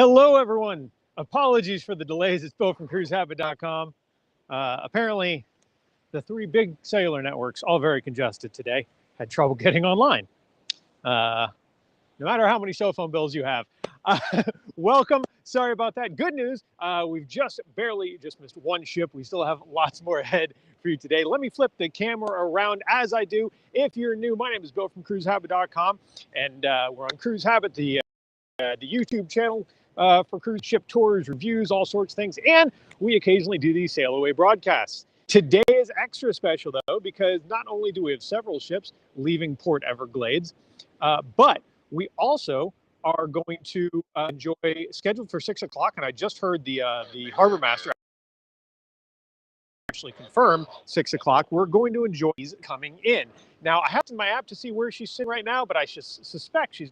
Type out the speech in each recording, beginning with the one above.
Hello, everyone. Apologies for the delays. It's Bo from cruisehabit.com. Apparently, the three big cellular networks, all very congested today, had trouble getting online. No matter how many cell phone bills you have. Welcome. Sorry about that. Good news. We've just missed one ship. We still have lots more ahead for you today. Let me flip the camera around as I do. If you're new, my name is Bill from cruisehabit.com, and we're on Cruise Habit, the YouTube channel for cruise ship tours, reviews, all sorts of things. And we occasionally do these sail away broadcasts. Today is extra special, though, because not only do we have several ships leaving Port Everglades, but we also are going to enjoy, scheduled for 6 o'clock, and I just heard the harbor master actually confirm 6 o'clock. We're going to enjoy these coming in. Now, I have in my app to see where she's sitting right now, but I suspect she's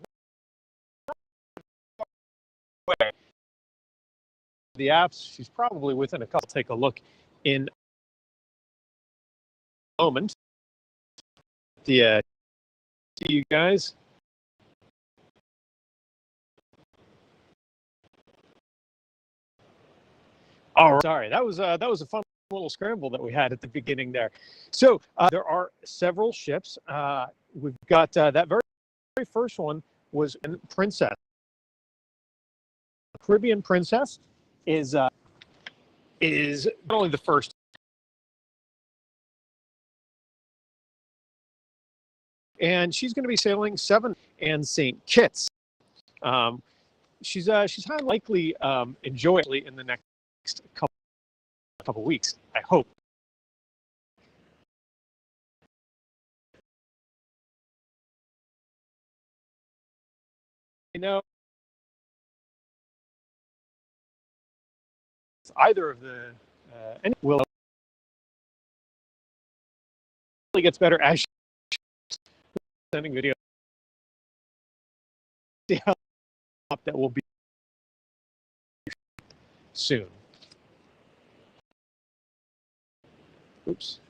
not away. The apps, she's probably within a couple. Take a look in a moment. See you guys. All right, sorry, that was a fun little scramble that we had at the beginning there. So there are several ships. We've got that very first one was Princess. Caribbean Princess is not only the first, and she's going to be sailing 7 and St. Kitts. She's highly likely enjoy it in the next couple weeks, I hope. You know, either of the and will gets better as sending video. See how that will be soon. Oops.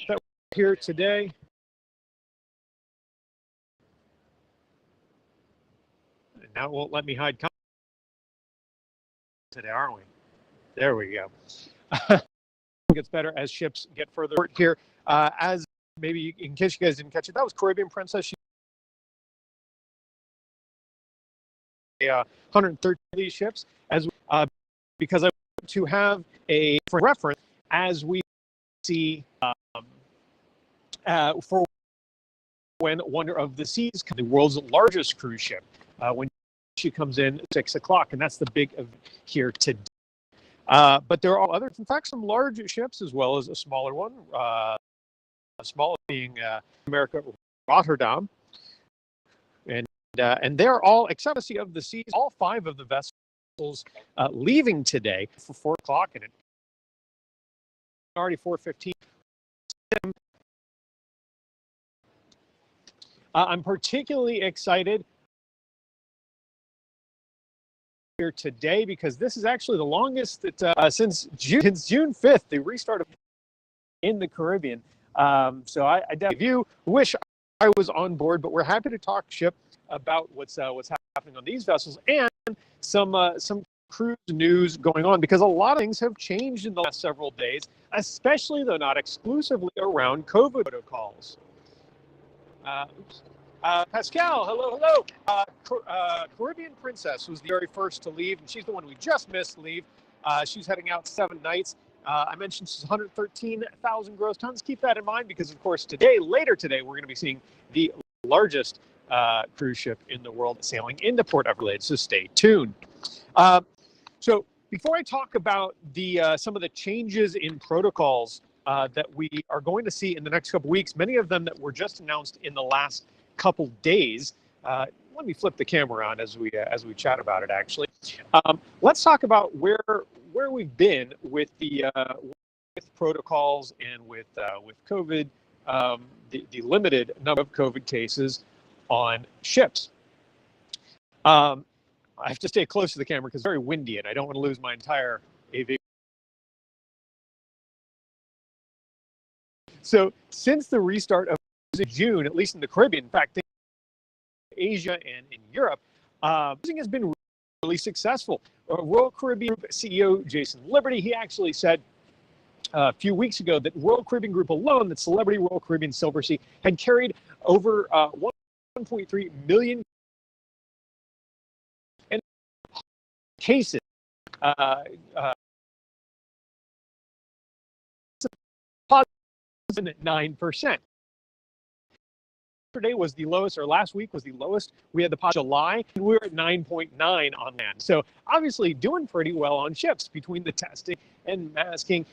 That here today. And now it won't let me hide comments today, aren't we? There we go. Gets better as ships get further here. As maybe in case you guys didn't catch it, that was Caribbean Princess. She 130 of these ships as because I want to have a reference as we see for when Wonder of the Seas, the world's largest cruise ship, when she comes in 6 o'clock, and that's the big event here today. But there are others, in fact, some large ships as well as a smaller one. Small being America Rotterdam, and they're all, except the Sea of the Seas, all 5 of the vessels leaving today for 4 o'clock, and it's already 4:15. I'm particularly excited here today because this is actually the longest that since June 5th, the restart of in the Caribbean. So I definitely wish I was on board, but we're happy to talk ship about what's happening on these vessels and some cruise news going on, because a lot of things have changed in the last several days, especially though not exclusively around COVID protocols. Pascal, hello. Caribbean Princess was the very first to leave, and she's the one we just missed leave. She's heading out 7 nights. I mentioned she's 113,000 gross tons. Keep that in mind because, of course, later today, we're going to be seeing the largest cruise ship in the world sailing into Port Everglades, so stay tuned. So before I talk about some of the changes in protocols that we are going to see in the next couple weeks, many of them that were just announced in the last couple days. Let me flip the camera on as we chat about it. Actually, let's talk about where we've been with with protocols and with COVID, the limited number of COVID cases on ships. I have to stay close to the camera because it's very windy and I don't want to lose my entire AV. So since the restart of in June, at least in the Caribbean. In fact, Asia and in Europe, cruising has been really successful. Royal Caribbean Group CEO Jason Liberty, he actually said a few weeks ago that Royal Caribbean Group alone, that Celebrity Royal Caribbean Silversea, had carried over 1.3 million cases. 9%. Yesterday was the lowest, or last week was the lowest. We had the July, and we were at 9.9 on land. So obviously doing pretty well on ships between the testing and masking,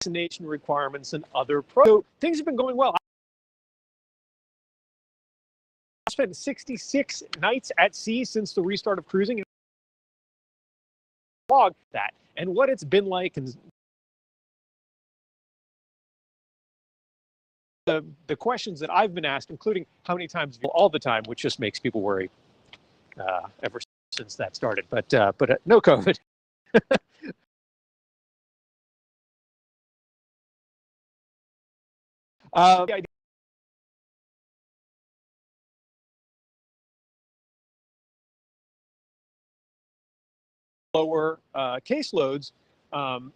vaccination requirements, and other so things have been going well. I spent 66 nights at sea since the restart of cruising, and log that and what it's been like, and the questions that I've been asked, including how many times all the time, which just makes people worry ever since that started. But no COVID. Lower caseloads,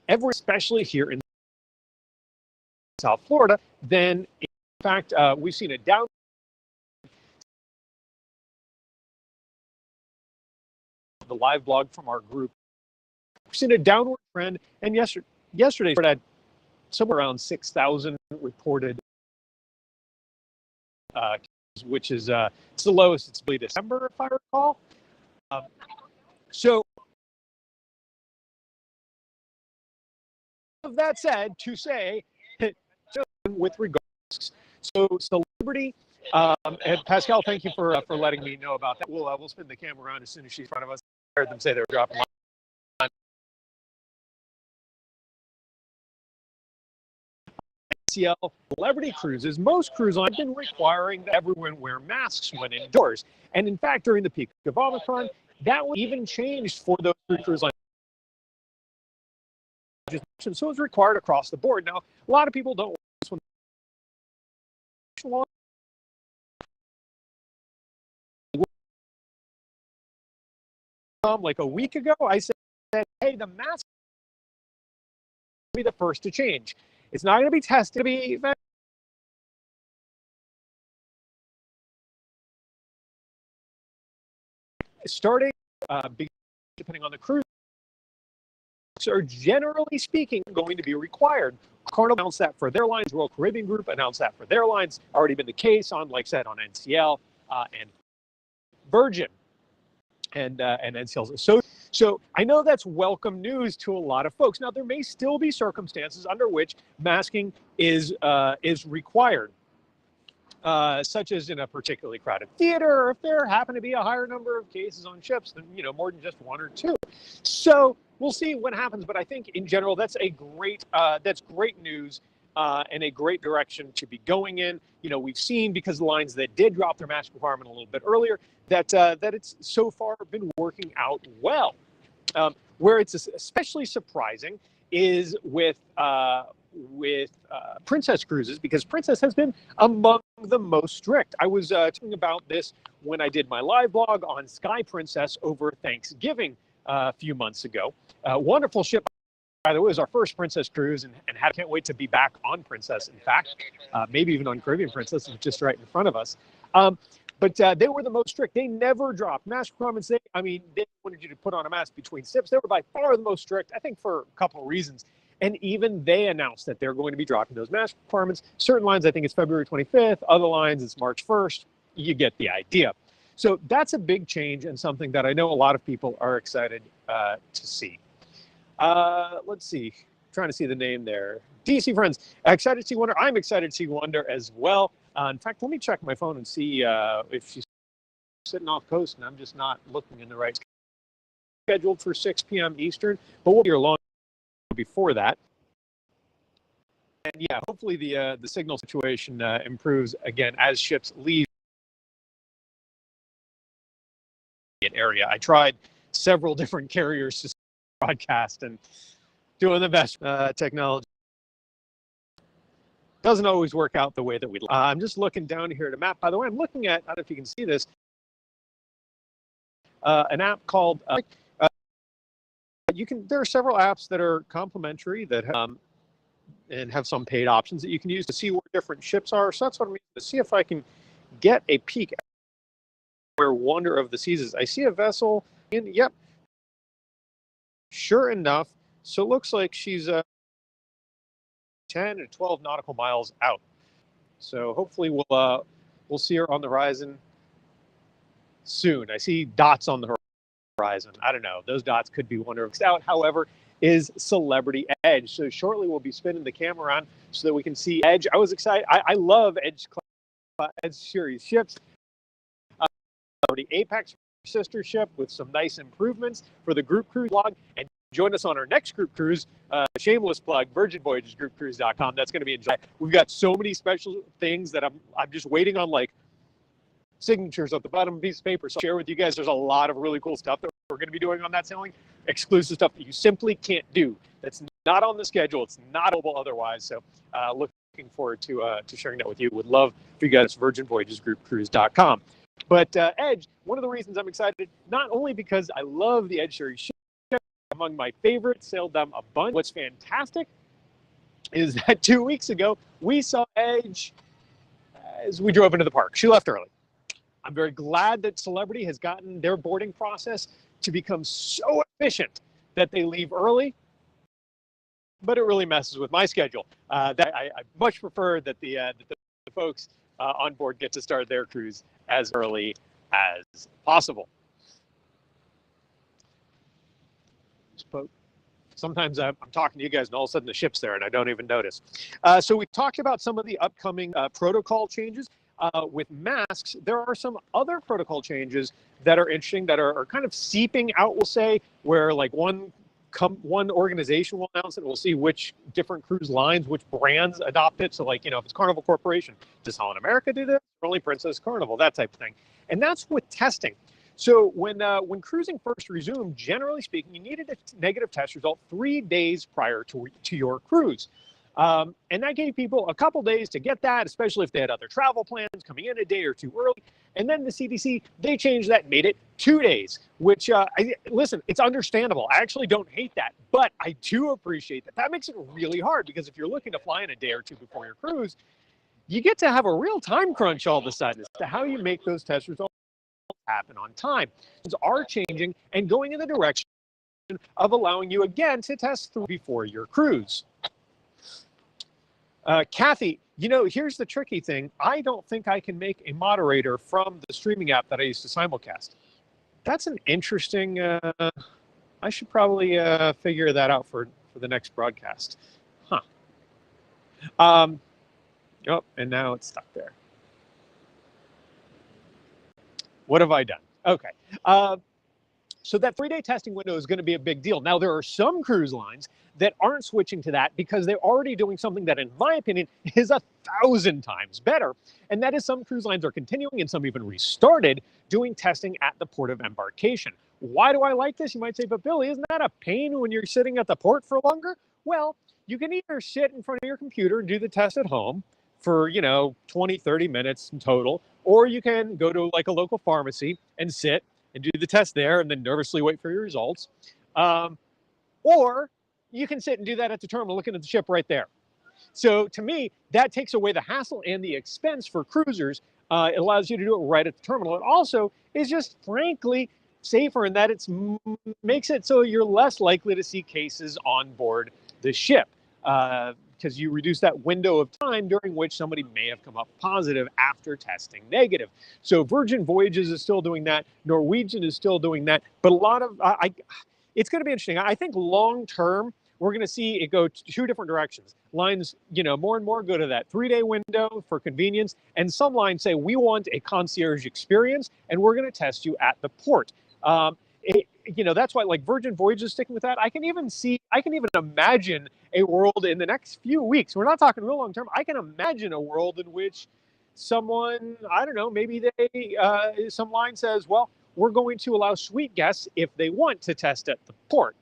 especially here in South Florida, then in fact we've seen a down. The live blog from our group, we've seen a downward trend, and yesterday we had somewhere around 6,000 reported, which is it's the lowest it's been December, if I recall. So that said, to say with regards, so Celebrity, and Pascal, thank you for letting me know about that. We'll spin the camera around as soon as she's in front of us. I heard them say they were dropping line. NCL Celebrity cruises, most cruise lines have been requiring that everyone wear masks when indoors, and in fact, during the peak of Omicron, that was even changed for those cruise lines. So it's required across the board. Now, a lot of people don't want this one. Like a week ago, I said, hey, the mask will be the first to change. It's not going to be tested to be starting, depending on the cruise, are generally speaking going to be required. Carnival announced that for their lines. Royal Caribbean Group announced that for their lines. Already been the case on, like I said, on NCL and Virgin and NCL. So I know that's welcome news to a lot of folks. Now, there may still be circumstances under which masking is required, such as in a particularly crowded theater, or if there happen to be a higher number of cases on ships than, more than just one or two. So we'll see what happens. But I think in general, that's great news and a great direction to be going in. We've seen, because the lines that did drop their mask requirement a little bit earlier, that it's so far been working out well. Where it's especially surprising is with Princess Cruises, because Princess has been among the most strict. I was talking about this when I did my live blog on Sky Princess over Thanksgiving a few months ago. Wonderful ship, by the way. It was our first Princess cruise, and can't wait to be back on Princess. In fact, maybe even on Caribbean Princess, which is just right in front of us. But they were the most strict. They never dropped mask requirements. They wanted you to put on a mask between sips. They were by far the most strict, I think, for a couple of reasons. And even they announced that they're going to be dropping those mask requirements. Certain lines, I think it's February 25th. Other lines, it's March 1st. You get the idea. So that's a big change, and something that I know a lot of people are excited to see. Let's see. Trying to see the name there. DC Friends, excited to see Wonder. I'm excited to see Wonder as well. In fact, let me check my phone and see if she's sitting off coast, and I'm just not looking in the right. Scheduled for 6 p.m. Eastern, but we'll be here long before that. And yeah, hopefully the signal situation improves again as ships leave the area. I tried several different carriers to broadcast, and doing the best technology. doesn't always work out the way that we'd like. I'm just looking down here at a map. By the way, I'm looking at, I don't know if you can see this, an app called, there are several apps that are complimentary that and have some paid options that you can use to see where different ships are. So that's what I'm going to see if I can get a peek at where Wonder of the Seas is. I see a vessel in, yep, sure enough. So it looks like she's 10 to 12 nautical miles out. So hopefully we'll see her on the horizon soon. I see dots on the horizon. I don't know. Those dots could be Wonder of the Seas out. However, is Celebrity Edge. So shortly we'll be spinning the camera around so that we can see Edge. I was excited. I love Edge series ships. The Apex sister ship with some nice improvements for the group cruise blog. And join us on our next group cruise, shameless plug, Virgin Voyages groupcruise.com. That's going to be in July. We've got so many special things that I'm just waiting on, like signatures at the bottom of a piece of paper. So I'll share with you guys, there's a lot of really cool stuff that we're going to be doing on that sailing, exclusive stuff that you simply can't do. That's not on the schedule. It's not available otherwise. So looking forward to sharing that with you. Would love for you guys, Virgin Voyages groupcruise.com. But Edge, one of the reasons I'm excited, not only because I love the Edge series ship, among my favorites, sailed them a bunch. What's fantastic is that 2 weeks ago, we saw Edge as we drove into the park. She left early. I'm very glad that Celebrity has gotten their boarding process to become so efficient that they leave early, but it really messes with my schedule. That I much prefer that the folks on board get to start their cruise as early as possible. Sometimes I'm talking to you guys and all of a sudden the ship's there and I don't even notice. So we talked about some of the upcoming protocol changes. With masks, there are some other protocol changes that are interesting, that are kind of seeping out, we'll say, where like one organization will announce it. We'll see which different cruise lines, which brands adopt it. So like, if it's Carnival Corporation, does Holland America do this? Or only Princess Carnival, that type of thing. And that's with testing. So when cruising first resumed, generally speaking, you needed a negative test result 3 days prior to your cruise. And that gave people a couple days to get that, especially if they had other travel plans coming in a day or two early. And then the CDC, they changed that and made it 2 days, which, listen, it's understandable. I actually don't hate that, but I do appreciate that. That makes it really hard, because if you're looking to fly in a day or two before your cruise, you get to have a real time crunch all of a sudden as to how you make those test results happen on time. Things are changing and going in the direction of allowing you again to test through before your cruise. Kathy, here's the tricky thing. I don't think I can make a moderator from the streaming app that I used to simulcast. That's an interesting, I should probably figure that out for the next broadcast. Huh. Oh, and now it's stuck there. What have I done? Okay. So that 3-day testing window is going to be a big deal. Now, there are some cruise lines that aren't switching to that because they're already doing something that, in my opinion, is 1,000 times better. And that is, some cruise lines are continuing, and some even restarted, doing testing at the port of embarkation. Why do I like this? You might say, but Billy, isn't that a pain when you're sitting at the port for longer? Well, you can either sit in front of your computer and do the test at home for, 20, 30 minutes in total, or you can go to like a local pharmacy and sit and do the test there and then nervously wait for your results. Or you can sit and do that at the terminal looking at the ship right there. So to me, that takes away the hassle and the expense for cruisers. It allows you to do it right at the terminal. It also is just frankly safer in that it makes it so you're less likely to see cases on board the ship, because you reduce that window of time during which somebody may have come up positive after testing negative. So Virgin Voyages is still doing that. Norwegian is still doing that. But a lot of, it's going to be interesting. I think long term, we're going to see it go 2 different directions. Lines, more and more go to that 3-day window for convenience. And some lines say, we want a concierge experience, and we're going to test you at the port. That's why, like, Virgin Voyages is sticking with that. I can even imagine a world in the next few weeks. We're not talking real long term. I can imagine a world in which someone, I don't know, maybe some line says, well, we're going to allow suite guests, if they want, to test at the port.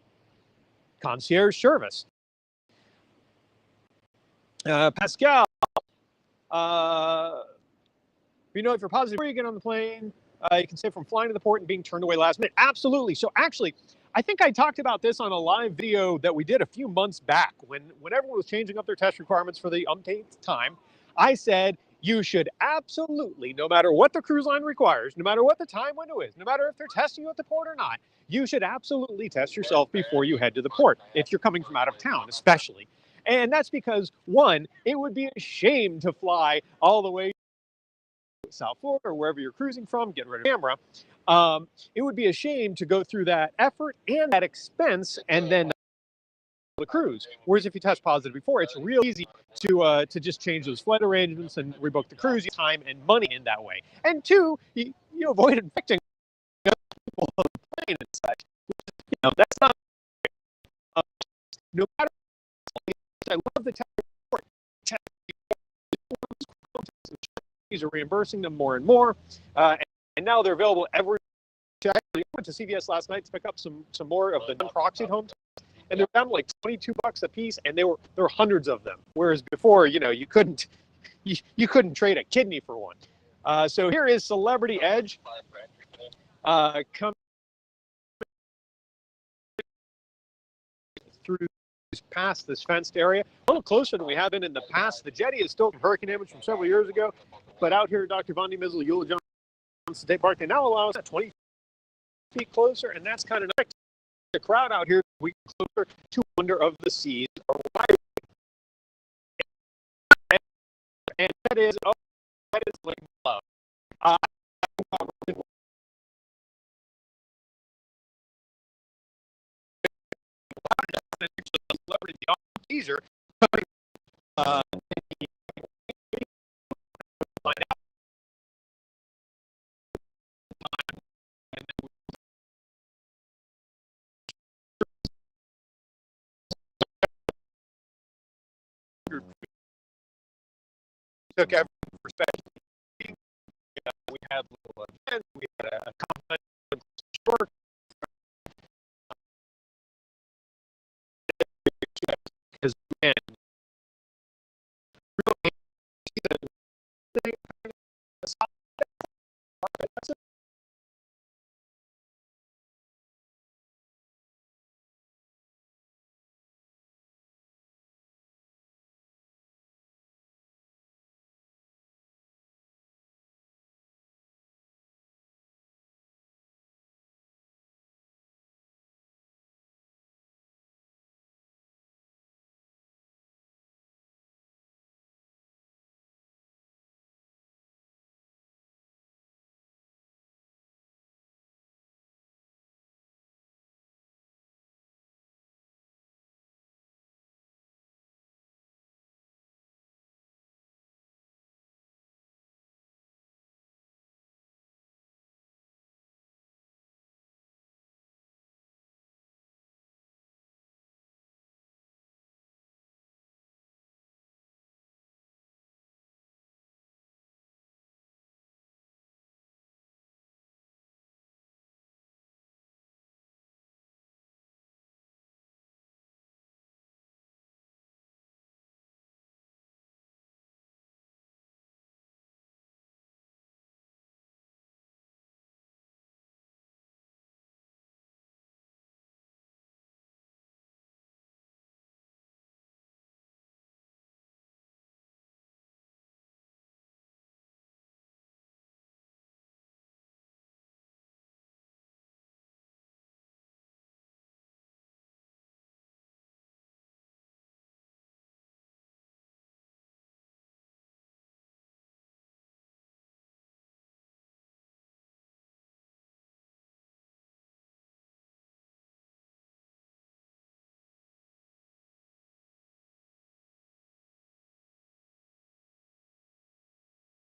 Concierge service. Pascal, You know, if you're positive before you get on the plane, you can save from flying to the port and being turned away last minute. Absolutely. So actually, I think I talked about this on a live video that we did a few months back when everyone was changing up their test requirements for the umpteenth time. I said you should absolutely, no matter what the cruise line requires, no matter what the time window is, no matter if they're testing you at the port or not, you should absolutely test yourself before you head to the port, if you're coming from out of town, especially. And that's because, one, it would be a shame to fly all the way South Florida or wherever you're cruising from, get rid of the camera. It would be a shame to go through that effort and that expense and then the cruise. Whereas if you test positive before, it's real easy to just change those flight arrangements and rebook the cruise, time and money in that way. And two, you avoid infecting other people on the plane and such. You know, that's not uh, no matter. I love the test report. Are reimbursing them more and more, and now they're available every. Actually, I went to CVS last night to pick up some more of the non-proxied home tests, and they're down to like $22 a piece, and there were hundreds of them. Whereas before, you know, you couldn't trade a kidney for one. So here is Celebrity Edge. Come through past this fenced area, a little closer than we have been in the past. The jetty is still hurricane damage from several years ago, but out here, Dr. Von Mizzle, Eula Johnson State Park, they now allow us at 20 feet closer, and that's kind of nice. The crowd out here, we closer to Wonder of the Seas arriving. And that is like love. Teaser. Took everything for special. We had little events. We had a compliment short. Because man, really,